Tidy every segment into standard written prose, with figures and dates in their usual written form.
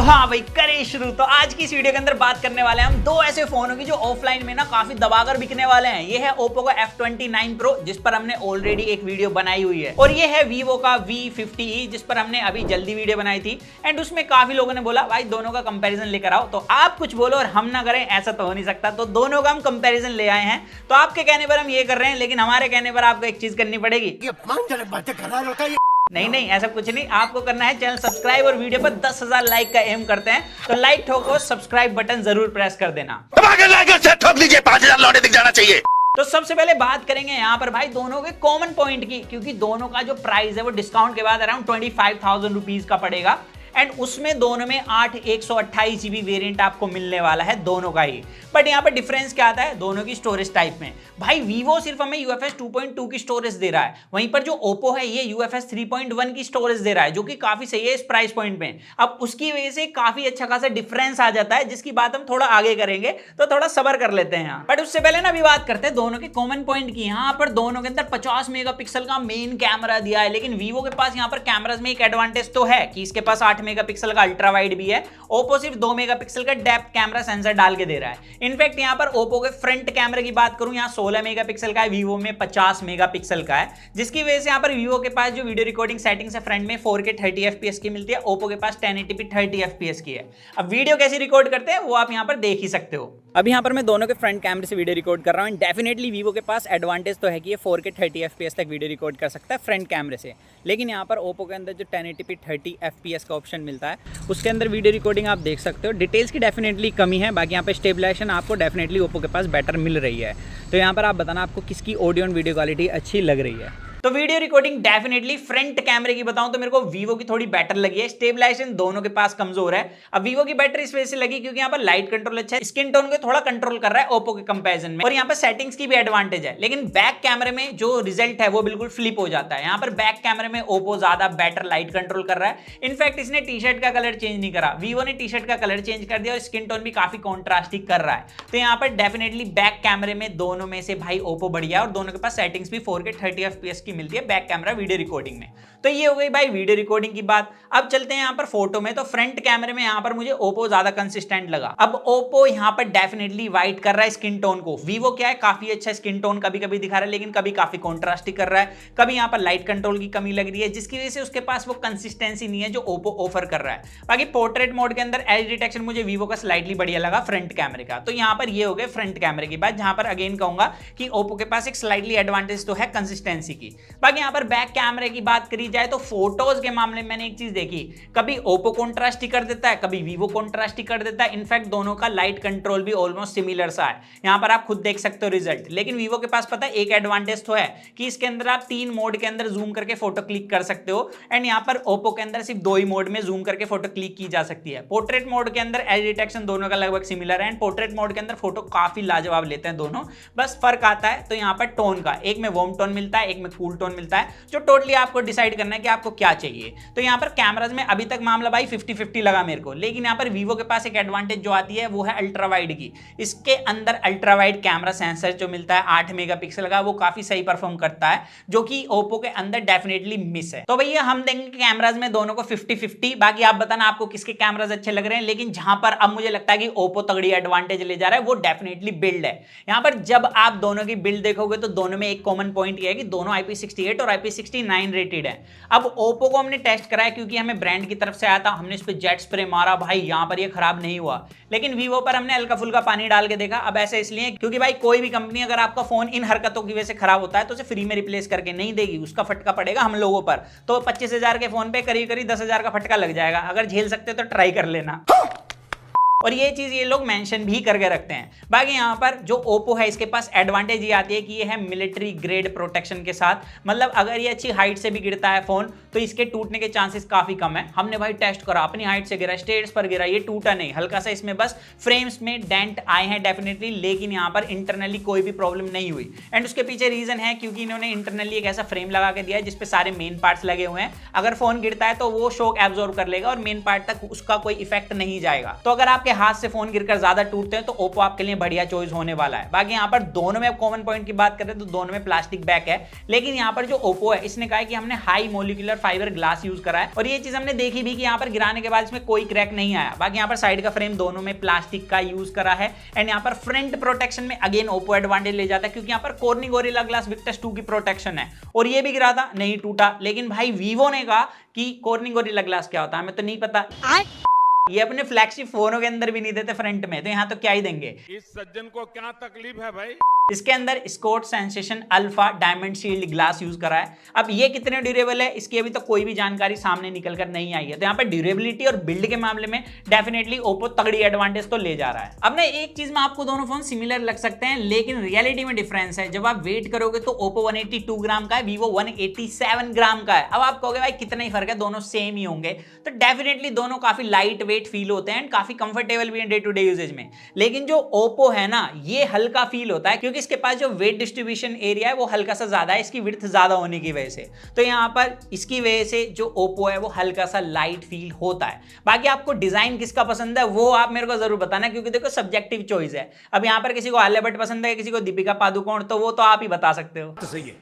हाँ भाई करें शुरू। तो आज की इस वीडियो के अंदर बात करने वाले हैं हम दो ऐसे फोनों की जो ऑफलाइन में ना काफी दबाकर बिकने वाले हैं। ये है Oppo का F29 Pro जिस पर हमने ऑलरेडी एक वीडियो बनाई हुई है, और ये है Vivo का V50e जिस पर हमने अभी जल्दी वीडियो बनाई थी। एंड उसमें काफी लोगों ने बोला भाई दोनों का कंपैरिजन लेकर आओ, तो आप कुछ बोलो और हम ना करें, ऐसा तो हो नहीं सकता। तो दोनों का हम कंपैरिजन ले आए हैं। तो आपके कहने पर हम ये कर रहे हैं, लेकिन हमारे कहने पर आपको एक चीज करनी पड़ेगी। नहीं, ऐसा कुछ नहीं। आपको करना है चैनल सब्सक्राइब और वीडियो पर 10,000 लाइक का एम करते हैं। तो लाइक ठोको, सब्सक्राइब बटन जरूर प्रेस कर देना। ठोक दीजिए, 5,000 लौटे दिख जाना चाहिए। तो सबसे पहले बात करेंगे यहाँ पर भाई दोनों के कॉमन पॉइंट की, क्योंकि दोनों का जो प्राइस है वो डिस्काउंट के बाद अराउंड 25,000 रुपीज का पड़ेगा। एंड उसमें दोनों में 8 128 जीबी वेरिएंट आपको मिलने वाला है दोनों का ही। बट यहाँ पर डिफरेंस क्या आता है दोनों की स्टोरेज टाइप में। भाई Vivo सिर्फ हमें UFS 2.2 की स्टोरेज दे रहा है, वहीं पर जो Oppo है ये UFS 3.1 की स्टोरेज दे रहा है, जो कि काफी सही है इस प्राइस पॉइंट में। अब उसकी वजह से काफी अच्छा खासा डिफरेंस आ जाता है, जिसकी बात हम थोड़ा आगे करेंगे, तो थोड़ा सबर कर लेते हैं यहाँ। बट उससे पहले ना अभी बात करते हैं दोनों के कॉमन पॉइंट की। यहाँ पर दोनों के अंदर 50 मेगापिक्सल का मेन कैमरा दिया है, लेकिन Vivo के पास यहाँ पर कैमराज में एक एडवांटेज तो है कि इसके पास 8 मेगापिक्सल का अल्ट्रा वाइड भी है। Oppo सिर्फ 2 मेगापिक्सल का डेप्थ कैमरा सेंसर डाल के दे रहा है। इनफैक्ट यहाँ पर Oppo के फ्रंट कैमरे की बात करूं, यहाँ 16 मेगापिक्सल का है, Vivo में 50 मेगापिक्सल का है, जिसकी वजह से यहाँ पर Vivo के पास जो वीडियो रिकॉर्डिंग सेटिंग्स है फ्रंट में 4K 30 FPS की मिलती है, Oppo के पास 1080p 30 FPS की है। अब वीडियो कैसे रिकॉर्ड करते हैं वो आप यहाँ पर देख ही सकते हो। अब यहाँ पर मैं दोनों के फ्रंट कैमरे से वीडियो रिकॉर्ड कर रहा हूँ। डेफिनेटली Vivo के पास एडवांटेज तो है कि ये 4K 30 FPS तक वीडियो रिकॉर्ड कर सकता है फ्रंट कैमरे से, लेकिन यहाँ पर Oppo के अंदर जो 1080p 30 FPS का ऑप्शन मिलता है उसके अंदर वीडियो रिकॉर्डिंग आप देख सकते हो। डिटेल्स की डेफिनेटली कमी है, बाकी यहाँ पे स्टेबलाइजेशन आपको डेफिनेटली Oppo के पास बेटर मिल रही है। तो यहाँ पर आप बताना आपको किसकी ऑडियो और वीडियो क्वालिटी अच्छी लग रही है। तो वीडियो रिकॉर्डिंग डेफिनेटली फ्रंट कैमरे की बताऊं तो मेरे को Vivo की थोड़ी बेटर लगी है। स्टेबलाइजेशन दोनों के पास कमजोर है। अब Vivo की बेटर इस वजह से लगी क्योंकि यहाँ पर लाइट कंट्रोल अच्छा है, स्किन टोन को थोड़ा कंट्रोल कर रहा है Oppo के कंपैरिजन में, और यहाँ पर सेटिंग्स की भी एडवांटेज है। लेकिन बैक कैमरे में जो रिजल्ट है वो बिल्कुल फ्लिप हो जाता है। यहाँ पर बैक कैमरे में Oppo ज्यादा बेटर लाइट कंट्रोल कर रहा है। इनफैक्ट इसने टी शर्ट का कलर चेंज नहीं करा, Vivo ने टी शर्ट का कलर चेंज कर दिया और स्किन टोन भी काफी कॉन्ट्रास्टिक कर रहा है। तो यहाँ पर डेफिनेटली बैक कैमरे में दोनों में से भाई Oppo बढ़िया है, और दोनों के पास सेटिंग्स भी 4K 30 FPS की मिलती है बैक कैमरा वीडियो रिकॉर्डिंग में। तो ये हो गई भाई वीडियो रिकॉर्डिंग की बात। अब चलते हैं यहाँ पर फोटो में। तो फ्रंट कैमरे में यहाँ पर मुझे Oppo ज्यादा कंसिस्टेंट लगा। अब Oppo यहाँ पर डेफिनेटली वाइट कर रहा है स्किन टोन को। Vivo क्या है काफी अच्छा स्किन टोन कभी कभी दिखा रहा है, लेकिन कभी काफी कॉन्ट्रास्टिक कर रहा है, कभी यहाँ पर लाइट कंट्रोल की कमी लग रही है, जिसकी वजह से उसके पास वो कंसिस्टेंसी नहीं है जो Oppo ऑफर कर रहा है। बाकी पोर्ट्रेट मोड के अंदर एज डिटेक्शन मुझे Vivo का स्लाइटली बढ़िया लगा फ्रंट कैमरे का। तो यहाँ पर ये हो गए फ्रंट कैमरे की बात, जहां पर अगेन कहूंगा कि Oppo के पास एक स्लाइटली एडवांटेज तो है कंसिस्टेंसी की। बाकी यहाँ पर बैक कैमरे की बात करी जाए तो फोटोज के मामले में मैंने एक चीज देखी, कभी Oppo कॉन्ट्रास्ट कर देता है, कभी Vivo कॉन्ट्रास्ट कर देता है। इनफैक्ट दोनों का लाइट कंट्रोल भी ऑलमोस्ट सिमिलर सा है, यहाँ पर आप खुद देख सकते हो रिजल्ट। लेकिन Vivo के पास पता है एक एडवांटेज तो है कि इसके अंदर आप 3 मोड के अंदर जूम करके फोटो क्लिक कर सकते हो, एंड यहाँ पर Oppo के अंदर सिर्फ 2 ही मोड में जूम करके फोटो क्लिक की जा सकती है। पोर्ट्रेट मोड के अंदर एज डिटेक्शन दोनों का लगभग सिमिलर है, एंड पोर्ट्रेट मोड के अंदर फोटो काफी लाजवाब लेते हैं दोनों। बस फर्क आता है तो यहाँ पर टोन का, एक में वार्म टोन मिलता है, एक में कूल टोन मिलता है, जो टोटली आपको डिसाइड करना है कि आपको क्या चाहिए। तो यहाँ पर कैमराज में अभी तक मामला भाई 50-50 लगा मेरे को। लेकिन यहाँ पर Vivo के पास एक एडवांटेज जो आती है वो है अल्ट्रा वाइड की। इसके अंदर अल्ट्रा वाइड कैमरा सेंसर जो मिलता है 8 मेगापिक्सल का, वो काफी सही परफॉर्म करता है, जो कि Oppo के अंदर डेफिनेटली मिस है। तो भैया हम देंगे कैमराज में दोनों को 50-50। बाकी आप बताना आपको किसके कैमराज अच्छे लग रहे हैं। लेकिन जहां पर अब मुझे लगता है कि Oppo तगड़ी एडवांटेज ले जा रहा है वो डेफिनेटली बिल्ड है। यहाँ पर जब आप दोनों की बिल्ड देखोगे तो दोनों में एक कॉमन पॉइंट ये है कि दोनों IP68 और IP69 रेटेड है। अब Oppo को हमने टेस्ट कराया क्योंकि हमें ब्रांड की तरफ से आया था, हमने इस पे जेट स्प्रे मारा भाई, यहाँ पर ये खराब नहीं हुआ। लेकिन Vivo पर हमने हल्का फुल्का पानी डाल के देखा। अब ऐसा इसलिए क्योंकि भाई कोई भी कंपनी अगर आपका फोन इन हरकतों की वजह से खराब होता है तो उसे फ्री में रिप्लेस करके नहीं देगी, उसका फटका पड़ेगा हम लोगों पर। तो 25,000 के फोन पे करीब 10,000 का फटका लग जाएगा। अगर झेल सकते तो ट्राई कर लेना। और ये चीज ये लोग मेंशन भी करके रखते हैं। बाकी यहाँ पर जो Oppo है इसके पास एडवांटेज ये आती है कि ये है मिलिट्री ग्रेड प्रोटेक्शन के साथ। मतलब अगर ये अच्छी हाइट से भी गिरता है फोन तो इसके टूटने के चांसेस काफी कम है। हमने भाई टेस्ट करा, अपनी हाइट से गिरा, स्टेयर्स पर गिरा, ये टूटा नहीं। हल्का सा इसमें बस फ्रेम्स में डेंट आए हैं डेफिनेटली, लेकिन यहाँ पर इंटरनली कोई भी प्रॉब्लम नहीं हुई। एंड उसके पीछे रीजन है क्योंकि इन्होंने इंटरनली एक ऐसा फ्रेम लगा के दिया है जिसपे सारे मेन पार्ट्स लगे हुए हैं। अगर फोन गिरता है तो वो शॉक एब्जॉर्ब कर लेगा और मेन पार्ट तक उसका कोई इफेक्ट नहीं जाएगा। तो अगर आपके हाथ से फोन गिरकर ज्यादा टूटते हैं तो ओप्पो आपके लिए बढ़िया चॉइस होने वाला है। बाकी यहाँ पर दोनों में कॉमन पॉइंट की बात करें तो दोनों में प्लास्टिक बैक है, लेकिन यहाँ पर जो ओप्पो है इसने कहा है कि हमने high molecular fibre glass use करा है और ये चीज हमने देखी भी कि यहाँ पर गिराने के बाद इसमें कोई क्रैक नहीं आया। बाकी यहाँ पर साइड का फ्रेम दोनों में प्लास्टिक का यूज करा है एंड यहाँ पर फ्रंट प्रोटेक्शन में अगेन ओप्पो एडवांटेज ले जाता है क्योंकि यहाँ पर कॉर्निंग गोरिल्ला ग्लास विक्टस 2 की प्रोटेक्शन है और ये भी गिरा था नहीं टूटा। लेकिन भाई वीवो ने कहा कि कॉर्निंग गोरिल्ला ग्लास क्या होता है हमें तो नहीं पता, ये अपने फ्लैगशिप फोनों के अंदर भी नहीं देते फ्रंट में, तो यहाँ तो क्या ही देंगे। इस सज्जन को क्या तकलीफ है भाई। इसके अंदर Schott Xensation Alpha Diamond Shield glass use करा है। अब ये कितने ड्यूरेबल है इसकी अभी तो कोई भी जानकारी सामने निकल कर नहीं आई है, तो यहाँ पर ड्यूरेबिलिटी और बिल्ड के मामले में डेफिनेटली ओप्पो तगड़ी एडवांटेज तो ले जा रहा है। अब ना एक चीज में आपको दोनों फोन सिमिलर लग सकते हैं लेकिन रियलिटी में डिफरेंस है। जब आप वेट करोगे तो ओप्पो 182 ग्राम का है, वीवो 187 ग्राम का है। अब आप कहोगे भाई कितना ही फर्क है, दोनों सेम ही होंगे, तो डेफिनेटली दोनों काफी लाइट वेट फील होते हैं, काफी कंफर्टेबल भी है डे टू डे यूजेज में। लेकिन जो ओप्पो है ना ये हल्का फील होता है क्योंकि इसके पास जो वेट डिस्ट्रीब्यूशन एरिया है वो हल्का सा ज्यादा है इसकी विड्थ ज्यादा होने की वजह से, तो यहां पर इसकी वजह से जो ओप्पो है वो हल्का सा लाइट फील होता है। बाकी आपको डिजाइन किसका पसंद है वो आप मेरे को जरूर बताना क्योंकि देखो सब्जेक्टिव चॉइस है। अब यहां पर किसी को आलिया भट्ट पसंद है, किसी को दीपिका पादुकोण, तो वो तो आप ही बता सकते हो। तो सही है।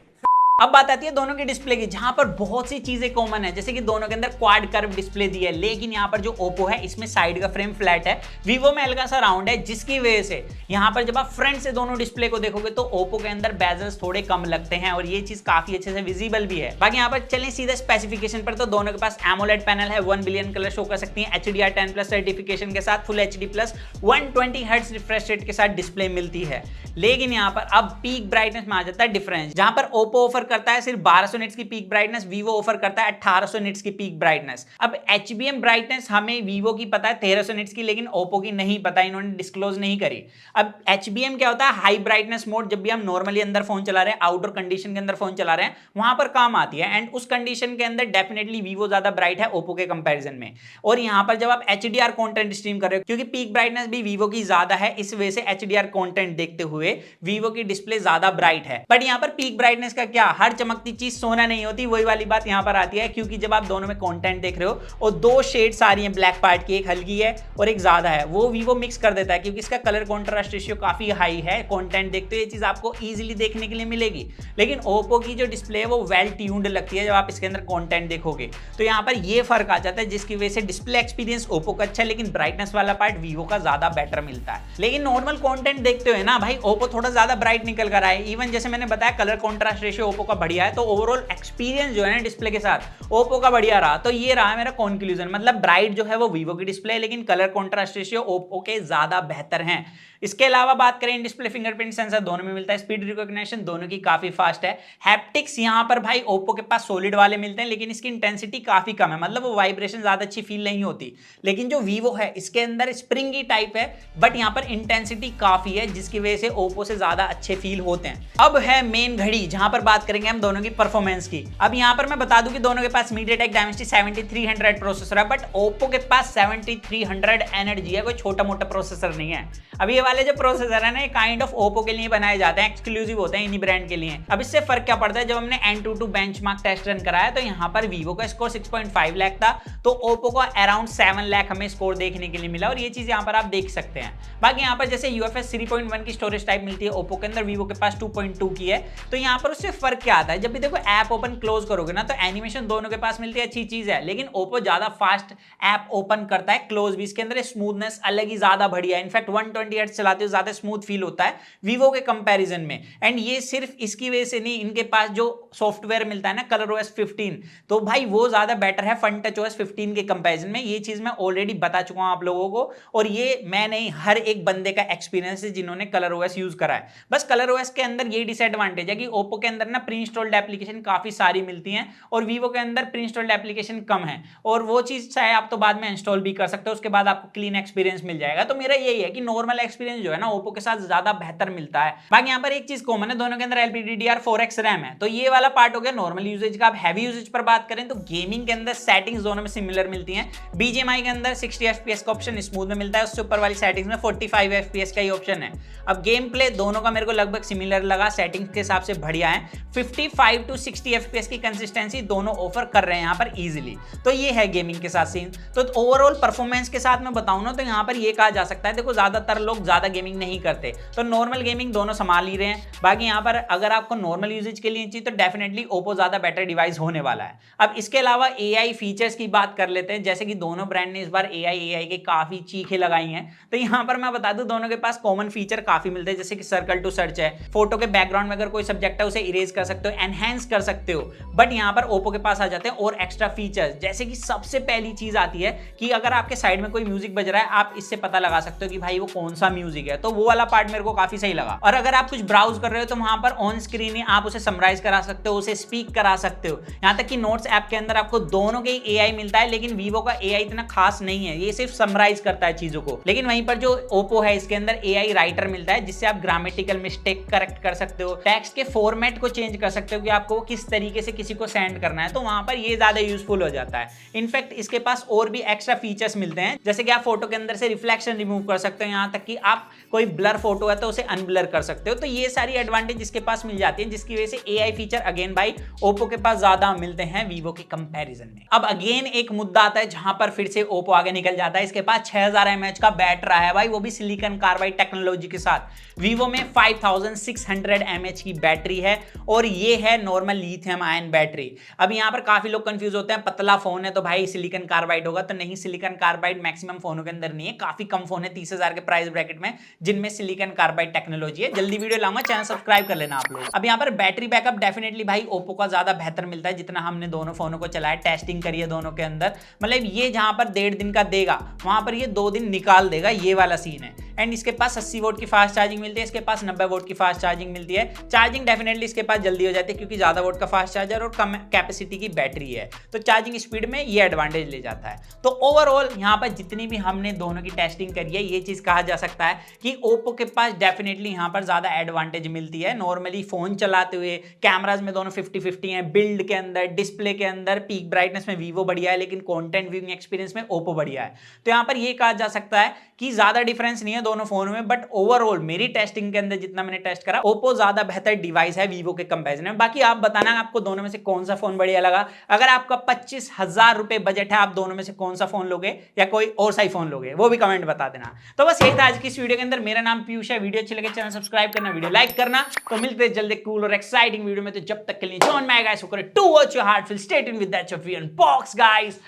अब बात आती है दोनों की डिस्प्ले की, जहां पर बहुत सी चीजें कॉमन है, जैसे कि दोनों के अंदर क्वाड कर्व डिस्प्ले दी है, लेकिन यहां पर जो ओप्पो है इसमें साइड का फ्रेम फ्लैट है, वीवो में हल्का सा राउंड है, जिसकी वजह से यहां पर जब आप फ्रंट से दोनों डिस्प्ले को देखोगे तो ओप्पो के अंदर बेजल्स थोड़े कम लगते हैं और ये चीज काफी अच्छे से विजिबल भी है। बाकी यहाँ पर चलें सीधे स्पेसिफिकेशन पर, तो दोनों के पास एमोलेड पैनल है, 1 बिलियन कलर शो कर सकती है, HDR10+ सर्टिफिकेशन के साथ, full HD+ 120 hertz refresh rate के साथ डिस्प्ले मिलती है। लेकिन यहाँ पर अब पीक ब्राइटनेस में आ जाता है डिफरेंस, जहां पर ओप्पो ऑफर करता है सिर्फ 1200 निट्स की पीक ब्राइटनेस, वीवो ऑफर करता है 1800 निट्स की पीक ब्राइटनेस। अब HBM ब्राइटनेस हमें वीवो की पता है 1300 निट्स की, लेकिन ओप्पो की नहीं पता, इन्होंने डिस्क्लोज नहीं करी। अब HBM क्या होता है, हाई ब्राइटनेस मोड, जब भी हम नॉर्मली अंदर फोन चला रहे हैं, आउटडोर कंडीशन के अंदर फोन चला रहे हैं, वहां पर काम आती है एंड उस कंडीशन के अंदर डेफिनेटली वीवो ज्यादा ब्राइट है ओप्पो के कंपैरिजन में। और यहां पर जब आप HDR कंटेंट स्ट्रीम कर रहे हो, क्योंकि पीक ब्राइटनेस भी वीवो की ज्यादा है, इस वजह से HDR कंटेंट देखते हुए वीवो की डिस्प्ले ज्यादा ब्राइट है। बट यहां पर पीक ब्राइटनेस का क्या, हर चमकती चीज सोना नहीं होती, वही वाली बात यहां पर आती है, क्योंकि जब आप दोनों में कंटेंट देख रहे हो और दो शेड्स आ रही हैं ब्लैक पार्ट की, एक हल्की है और एक ज्यादा है, वो वीवो मिक्स कर देता है क्योंकि इसका कलर कॉन्ट्रास्ट रेशियो काफी हाई है। कंटेंट देखते हुए ये चीज आपको इजीली देखने के लिए मिलेगी। लेकिन ओप्पो की जो डिस्प्ले है वो वेल ट्यून्ड लगती है जब आप इसके अंदर कंटेंट देखोगे, तो यहां पर ये फर्क आ जाता है, जिसकी वजह से डिस्प्ले एक्सपीरियंस ओप्पो का अच्छा है लेकिन ब्राइटनेस वाला पार्ट वीवो का ज्यादा बेटर मिलता है। लेकिन नॉर्मल कंटेंट देखते हुए ना भाई ओप्पो थोड़ा ज्यादा ब्राइट निकल कर आए। इवन जैसे मैंने बताया कलर कॉन्ट्रास्ट रेशियो ओप्पो का बढ़िया है, तो ओवरऑल एक्सपीरियंस जो है ना डिस्प्ले के साथ ओप्पो का बढ़िया रहा। तो ये रहा मेरा कंक्लूजन, मतलब ब्राइट जो है वो वीवो की डिस्प्ले है लेकिन कलर कॉन्ट्रास्ट रेशियो ओप्पो के ज्यादा बेहतर हैं। इसके अलावा बात करें डिस्प्ले फिंगरप्रिंट सेंसर दोनों में मिलता है, स्पीड रिकॉग्निशन दोनों की काफी फास्ट है। हैप्टिक्स यहां पर भाई ओप्पो के पास सॉलिड वाले मिलते हैं लेकिन इसकी इंटेंसिटी काफी कम है, मतलब वो वाइब्रेशन ज्यादा अच्छी फील नहीं होती। लेकिन जो वीवो है इसके अंदर स्प्रिंगी टाइप है बट यहां पर इंटेंसिटी काफी है, जिसकी वजह से ओप्पो से ज्यादा अच्छे फील होते हैं। अब है मेन घड़ी, जहां पर बात करेंगे हम दोनों की परफॉर्मेंस की। अब यहां पर मैं बता दूं कि दोनों के पास MediaTek Dimensity 7300 प्रोसेसर है, बट ओप्पो के पास 7300 एनर्जी है, कोई छोटा मोटा प्रोसेसर नहीं है। अब ये वाले जो प्रोसेसर है ना, काइंड ऑफ ओप्पो के लिए बनाए जाते हैं, एक्सक्लूसिव होते हैं इन्हीं ब्रांड के लिए। अब इससे फर्क क्या पड़ता है, जब हमने Antutu बेंचमार्क टेस्ट रन कराया तो यहाँ पर वीवो का स्कोर 6.5 लाख था, तो ओप्पो का अराउंड 7 लाख हमें स्कोर देखने के लिए मिला, और ये चीज यहाँ पर आप देख सकते हैं। बाकी यहाँ पर जैसे UFS 3.1 की स्टोरेज टाइप मिलती है ओप्पो के अंदर, वीवो के पास 2.2 की है। तो यहाँ पर उससे फर्क क्या आता है, जब भी देखो ऐप ओपन क्लोज करोगे ना तो एनिमेशन दोनों के पास मिलती है, अच्छी चीज है, लेकिन ओप्पो ज्यादा फास्ट ऐप ओपन करता है, क्लोज भी इसके अंदर स्मूथनेस अलग ही ज्यादा बढ़िया है। इनफैक्ट 120 हर्ट्ज चलाते हो ज्यादा स्मूथ फील होता है वीवो के कंपैरिजन में। एंड ये सिर्फ इसकी वजह से नहीं, इनके पास जो सॉफ्टवेयर मिलता है ना ColorOS 15, तो भाई वो ज्यादा बेटर है FunTouchOS 15 के कंपैरिजन में। ये चीज मैं ऑलरेडी बता चुका हूं आप लोगों को, और ये मैं नहीं, हर एक बंदे का एक्सपीरियंस है जिन्होंने ColorOS यूज करा है। बस ColorOS के अंदर ये डिसएडवांटेज है कि ओप्पो के अंदर ना प्री इंस्टॉल्ड एप्लीकेशन काफी सारी मिलती हैं और वीवो के अंदर प्री इंस्टॉल्ड एप्लीकेशन कम है, और वो चीज चाहे आप तो बाद में इंस्टॉल भी कर सकते हो, उसके बाद आपको क्लीन एक्सपीरियंस मिल जाएगा। तो मेरा यही है कि नॉर्मल एक्सपीरियंस जो है ना ओप्पो के साथ ज्यादा बेहतर मिलता है। बाकी यहाँ पर एक चीज कॉमन है, दोनों के अंदर LPDDR4X रैम है, तो ये वाला पार्ट हो गया नॉर्मल यूजेज का। अब हैवी यूजेज पर बात करें तो गेमिंग के अंदर सेटिंग्स दोनों में सिमिलर मिलती हैं। BGMI के अंदर 60 FPS का ऑप्शन स्मूथ में मिलता है, उससे ऊपर वाली सेटिंग्स में 45 FPS का ही ऑप्शन है। अब गेम प्ले दोनों का मेरे को लगभग सिमिलर लगा, सेटिंग्स के हिसाब से बढ़िया है। 55 to 60 FPS की कंसिस्टेंसी दोनों ऑफर कर रहे हैं यहाँ पर इजीली। तो ये है गेमिंग के साथ सीन। तो ओवरऑल परफॉर्मेंस के साथ मैं बताऊं ना तो यहाँ पर ये कहा जा सकता है, देखो ज्यादातर लोग ज्यादा गेमिंग नहीं करते, तो नॉर्मल गेमिंग दोनों संभाल ही रहे हैं। बाकी यहाँ पर अगर आपको नॉर्मल यूजेज के लिए चाहिए तो डेफिनेटली ओप्पो ज्यादा बेटर डिवाइस होने वाला है। अब इसके अलावा AI फीचर्स की बात कर लेते हैं, जैसे कि दोनों ब्रांड ने इस बार AI के काफी चीखे लगाई हैं। तो यहाँ पर मैं बता दूं दोनों के पास कॉमन फीचर काफी मिलते हैं, जैसे कि सर्कल टू सर्च है, फोटो के बैकग्राउंड में अगर कोई सब्जेक्ट है उसे इरेज कर सकते हो, एनहेंस कर सकते हो। बट यहाँ पर ओप्पो के पास आ जाते हैं और एक्स्ट्रा फीचर्स, जैसे कि सबसे पहली चीज आती है कि अगर आपके साइड में कोई म्यूजिक बज रहा है आप इससे पता लगा सकते हो कि भाई वो कौन सा म्यूजिक है। तो वो वाला पार्ट मेरे को काफी सही लगा। और अगर आप कुछ ब्राउज कर रहे हो तो वहां पर ऑन स्क्रीन ही आप उसे समराइज करा सकते हो, उसे स्पीक करा सकते हो। यहां तक कि नोट्स ऐप के अंदर आपको दोनों के AI मिलता है, लेकिन वीवो का AI इतना खास नहीं है, ये सिर्फ समराइज करता है चीजों को। लेकिन वहीं पर जो ओप्पो है इसके अंदर AI राइटर मिलता है, जिससे आप ग्रामेटिकल मिस्टेक करेक्ट कर सकते हो, टेक्स्ट के फॉर्मेट को चेंज कर सकते हो कि आपको किस तरीके से किसी को सेंड करना है। तो वहां पर ये ज्यादा यूजफुल हो जाता है। इनफैक्ट इसके पास और भी एक्स्ट्रा फीचर्स मिलते हैं, जैसे कि आप फोटो के अंदर से रिफ्लेक्शन रिमूव कर सकते हो, यहां तक कि आप कोई ब्लर फोटो है तो उसे अनब्लर कर सकते हो। तो ये सारी एडवांटेज इसके पास मिल जाती है, जिसकी वजह से AI फीचर अगेन भाई ओप्पो के पास ज्यादा मिलते हैं वीवो के कंपैरिजन में। अब अगेन एक मुद्दा आता है जहां पर फिर से ओप्पो आगे निकल जाता है। इसके पास 6000 mAh का बैटरी है भाई, वो भी सिलिकॉन कार्बाइड टेक्नोलॉजी के साथ। वीवो में 5600 mAh की बैटरी है और ये है नॉर्मल लिथियम आयन बैटरी। अब यहाँ पर काफी लोग कंफ्यूज होते हैं, पतला फोन है तो भाई सिलिकॉन कार्बाइड होगा, तो नहीं, सिलिकॉन कार्बाइड मैक्सिमम फोनों के अंदर नहीं है, काफी कम फोन है 30,000 के प्राइस ब्रैकेट में जिनमें सिलिकॉन कार्बाइड टेक्नोलॉजी है। जल्दी वीडियो लाऊंगा, चैनल सब्सक्राइब कर लेना आप लोग। अब यहाँ पर बैटरी बैकअप डेफिनेटली भाई ओप्पो का ज्यादा बेहतर मिलता है, जितना हमने दोनों फोनों को चलाया, टेस्टिंग करी है दोनों के अंदर। मतलब ये जहां पर 1.5 दिन का देगा वहां पर ये 2 दिन निकाल देगा, ये वाला सीन है। एंड इसके पास 80 वोट की फास्ट चार्जिंग मिलती है, इसके पास 90 वोट की फास्ट चार्जिंग मिलती है। चार्जिंग डेफिनेटली इसके पास जल्दी हो जाती है क्योंकि ज्यादा वोट का फास्ट चार्जर और कम कैपेसिटी की बैटरी है, तो चार्जिंग स्पीड में ये एडवांटेज ले जाता है। तो ओवरऑल यहाँ पर जितनी भी हमने दोनों की टेस्टिंग करी है, ये चीज कहा जा सकता है कि ओप्पो के पास डेफिनेटली यहाँ पर ज्यादा एडवांटेज मिलती है। नॉर्मली फोन चलाते हुए कैमराज में दोनों 50-50 है, बिल्ड के अंदर, डिस्प्ले के अंदर, पीक ब्राइटनेस में वीवो बढ़िया है, लेकिन कंटेंट व्यूइंग एक्सपीरियंस में ओप्पो बढ़िया है। तो यहाँ पर ये कहा जा सकता है कि ज्यादा डिफरेंस नहीं है दोनों फोनों में, बट ओवरऑल मेरी टेस्टिंग के अंदर जितना मैंने टेस्ट करा, ओप्पो ज्यादा बेहतर डिवाइस है वीवो के कंपैरिजन में। बाकी आप बताना आपको दोनों में से कौन सा फोन बढ़िया लगा। अगर आपका 25,000 रुपए बजट है, आप दोनों में से कौन सा फोन लोगे या कोई और सा ही फोन लोगे, वो भी कमेंट बता देना। तो बस यही था आज की इस वीडियो के अंदर। मेरा नाम पीयूष है, वीडियो अच्छी लगे चैनल सब्सक्राइब करना, वीडियो लाइक करना। तो मिलते हैं जल्दी कूल और एक्साइटिंग वीडियो में। तो जब तक के लिए join my guys, to watch your heart, stay tuned with that of we unbox guys.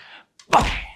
Bye.